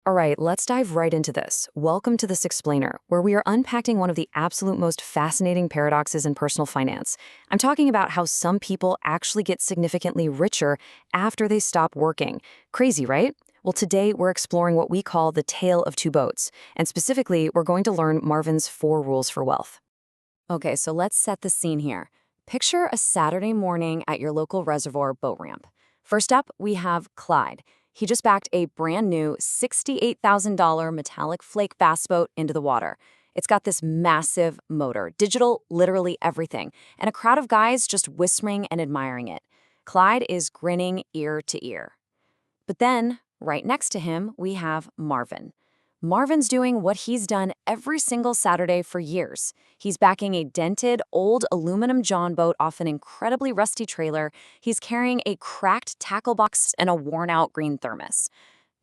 All right, let's dive right into this. Welcome to This Explainer, where we are unpacking one of the absolute most fascinating paradoxes in personal finance. I'm talking about how some people actually get significantly richer after they stop working. Crazy, right? Well, today we're exploring what we call the tale of two boats, and specifically, we're going to learn Marvin's 4 rules for wealth. Okay, so let's set the scene here. Picture a Saturday morning at your local reservoir boat ramp. First up, we have Clyde. He just backed a brand new $68,000 metallic flake bass boat into the water. It's got this massive motor, digital, literally everything, and a crowd of guys just whispering and admiring it. Clyde is grinning ear to ear. But then, right next to him, we have Marvin. Marvin's doing what he's done every single Saturday for years. He's backing a dented, old aluminum John boat off an incredibly rusty trailer. He's carrying a cracked tackle box and a worn-out green thermos.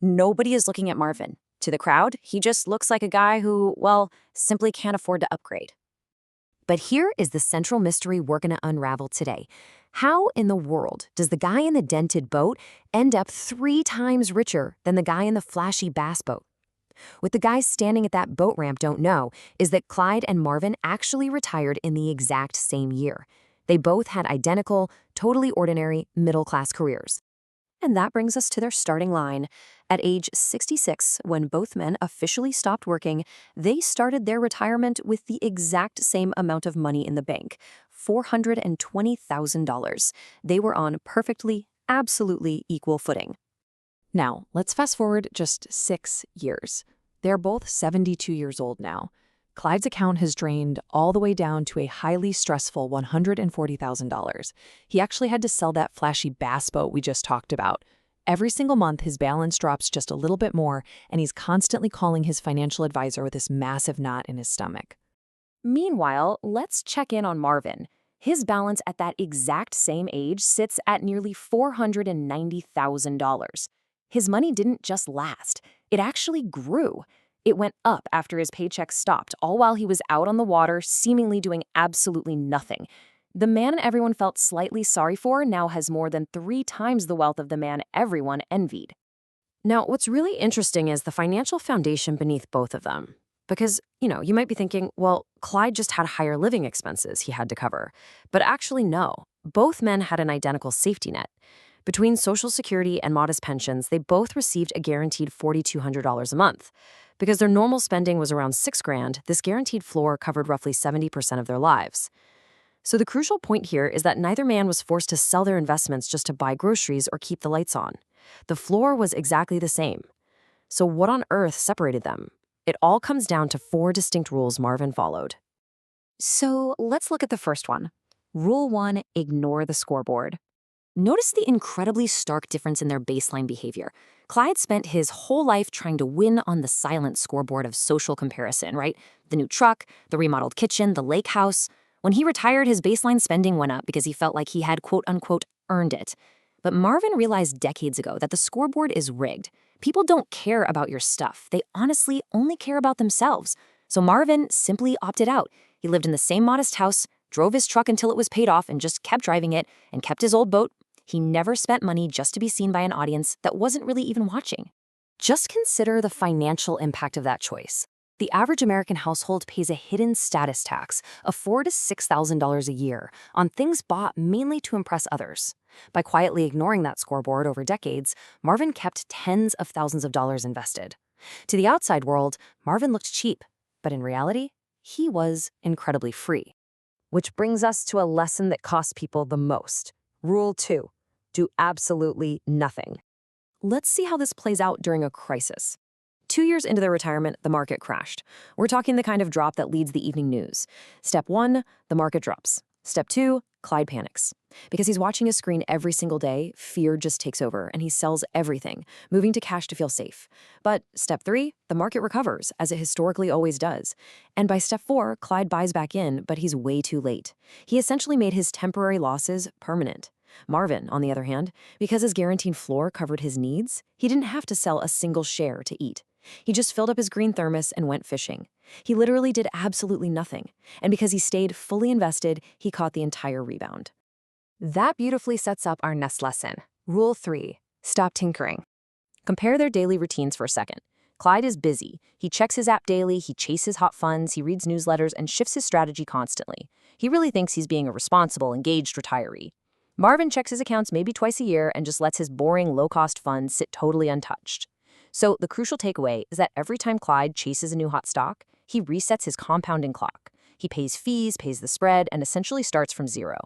Nobody is looking at Marvin. To the crowd, he just looks like a guy who, well, simply can't afford to upgrade. But here is the central mystery we're going to unravel today. How in the world does the guy in the dented boat end up 3 times richer than the guy in the flashy bass boat? What the guys standing at that boat ramp don't know is that Clyde and Marvin actually retired in the exact same year. They both had identical, totally ordinary, middle-class careers. And that brings us to their starting line. At age 66, when both men officially stopped working, they started their retirement with the exact same amount of money in the bank, $420,000. They were on perfectly, absolutely equal footing. Now, let's fast forward just 6 years. They're both 72 years old now. Clyde's account has drained all the way down to a highly stressful $140,000. He actually had to sell that flashy bass boat we just talked about. Every single month, his balance drops just a little bit more, and he's constantly calling his financial advisor with this massive knot in his stomach. Meanwhile, let's check in on Marvin. His balance at that exact same age sits at nearly $490,000. His money didn't just last, it actually grew. It went up after his paycheck stopped, all while he was out on the water, seemingly doing absolutely nothing. The man everyone felt slightly sorry for now has more than 3 times the wealth of the man everyone envied. Now, what's really interesting is the financial foundation beneath both of them. Because, you might be thinking, well, Clyde just had higher living expenses he had to cover. But actually, no. Both men had an identical safety net. Between Social Security and modest pensions, they both received a guaranteed $4,200 a month. Because their normal spending was around $6,000, this guaranteed floor covered roughly 70% of their lives. So the crucial point here is that neither man was forced to sell their investments just to buy groceries or keep the lights on. The floor was exactly the same. So what on earth separated them? It all comes down to 4 distinct rules Marvin followed. So let's look at the first one. Rule 1, ignore the scoreboard. Notice the incredibly stark difference in their baseline behavior. Clyde spent his whole life trying to win on the silent scoreboard of social comparison, right? The new truck, the remodeled kitchen, the lake house. When he retired, his baseline spending went up because he felt like he had quote-unquote earned it. But Marvin realized decades ago that the scoreboard is rigged. People don't care about your stuff. They honestly only care about themselves. So Marvin simply opted out. He lived in the same modest house, drove his truck until it was paid off and just kept driving it, and kept his old boat. He never spent money just to be seen by an audience that wasn't really even watching. Just consider the financial impact of that choice. The average American household pays a hidden status tax of $4,000 to $6,000 a year on things bought mainly to impress others. By quietly ignoring that scoreboard over decades, Marvin kept tens of thousands of dollars invested. To the outside world, Marvin looked cheap, but in reality, he was incredibly free. Which brings us to a lesson that costs people the most. Rule 2. Do absolutely nothing. Let's see how this plays out during a crisis. 2 years into their retirement, the market crashed. We're talking the kind of drop that leads the evening news. Step 1, the market drops. Step 2, Clyde panics. Because he's watching his screen every single day, fear just takes over and he sells everything, moving to cash to feel safe. But step 3, the market recovers, as it historically always does. And by step 4, Clyde buys back in, but he's way too late. He essentially made his temporary losses permanent. Marvin, on the other hand, because his guaranteed floor covered his needs, he didn't have to sell a single share to eat. He just filled up his green thermos and went fishing. He literally did absolutely nothing. And because he stayed fully invested, he caught the entire rebound. That beautifully sets up our next lesson. Rule 3, stop tinkering. Compare their daily routines for a second. Clyde is busy. He checks his app daily, he chases hot funds, he reads newsletters, and shifts his strategy constantly. He really thinks he's being a responsible, engaged retiree. Marvin checks his accounts maybe twice a year and just lets his boring, low-cost funds sit totally untouched. So the crucial takeaway is that every time Clyde chases a new hot stock, he resets his compounding clock. He pays fees, pays the spread, and essentially starts from zero.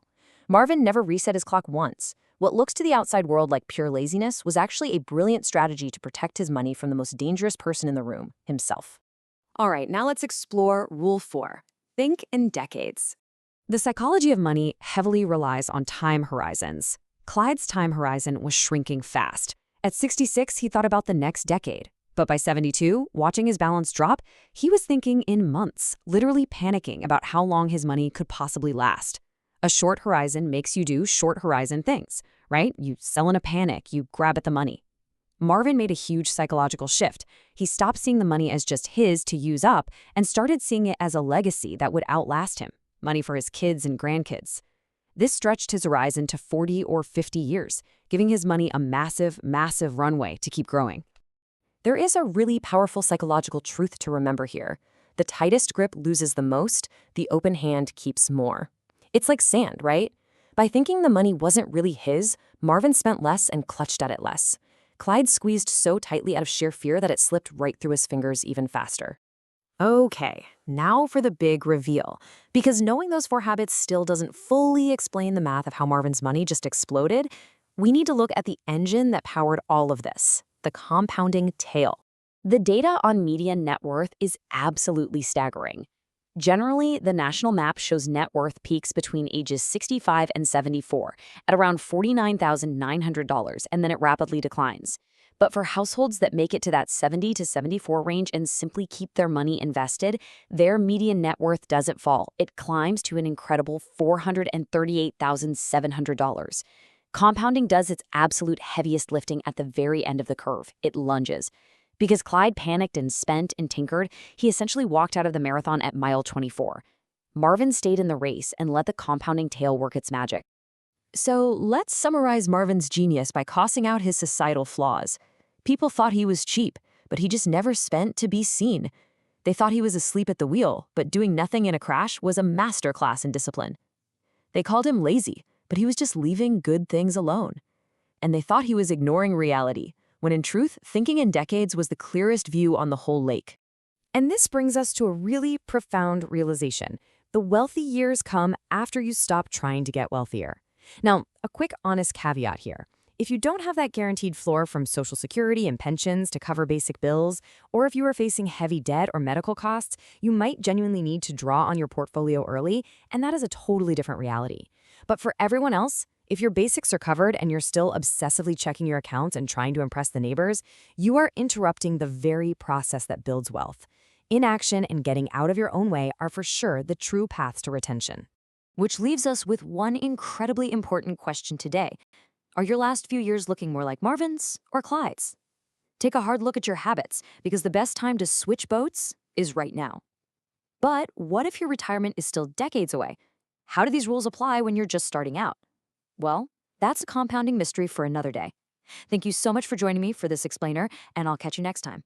Marvin never reset his clock once. What looks to the outside world like pure laziness was actually a brilliant strategy to protect his money from the most dangerous person in the room, himself. All right, now let's explore Rule 4. Think in decades. The psychology of money heavily relies on time horizons. Clyde's time horizon was shrinking fast. At 66, he thought about the next decade. But by 72, watching his balance drop, he was thinking in months, literally panicking about how long his money could possibly last. A short horizon makes you do short horizon things, right? You sell in a panic, you grab at the money. Marvin made a huge psychological shift. He stopped seeing the money as just his to use up and started seeing it as a legacy that would outlast him, money for his kids and grandkids. This stretched his horizon to 40 or 50 years, giving his money a massive, massive runway to keep growing. There is a really powerful psychological truth to remember here. The tightest grip loses the most, the open hand keeps more. It's like sand, right? By thinking the money wasn't really his, Marvin spent less and clutched at it less. Clyde squeezed so tightly out of sheer fear that it slipped right through his fingers even faster. Okay, now for the big reveal. Because knowing those 4 habits still doesn't fully explain the math of how Marvin's money just exploded, we need to look at the engine that powered all of this, the compounding tail. The data on median net worth is absolutely staggering. Generally, the national map shows net worth peaks between ages 65 and 74 at around $49,900, and then it rapidly declines. But for households that make it to that 70 to 74 range and simply keep their money invested, their median net worth doesn't fall. It climbs to an incredible $438,700. Compounding does its absolute heaviest lifting at the very end of the curve. It lunges. Because Clyde panicked and spent and tinkered, he essentially walked out of the marathon at mile 24. Marvin stayed in the race and let the compounding tail work its magic. So let's summarize Marvin's genius by costing out his societal flaws. People thought he was cheap, but he just never spent to be seen. They thought he was asleep at the wheel, but doing nothing in a crash was a masterclass in discipline. They called him lazy, but he was just leaving good things alone. And they thought he was ignoring reality, when in truth, thinking in decades was the clearest view on the whole lake. And this brings us to a really profound realization. The wealthy years come after you stop trying to get wealthier. Now, a quick honest caveat here. If you don't have that guaranteed floor from Social Security and pensions to cover basic bills, or if you are facing heavy debt or medical costs, you might genuinely need to draw on your portfolio early, and that is a totally different reality. But for everyone else, if your basics are covered and you're still obsessively checking your accounts and trying to impress the neighbors, you are interrupting the very process that builds wealth. Inaction and getting out of your own way are for sure the true paths to retention. Which leaves us with one incredibly important question today. Are your last few years looking more like Marvin's or Clyde's? Take a hard look at your habits, because the best time to switch boats is right now. But what if your retirement is still decades away? How do these rules apply when you're just starting out? Well, that's a compounding mystery for another day. Thank you so much for joining me for this explainer, and I'll catch you next time.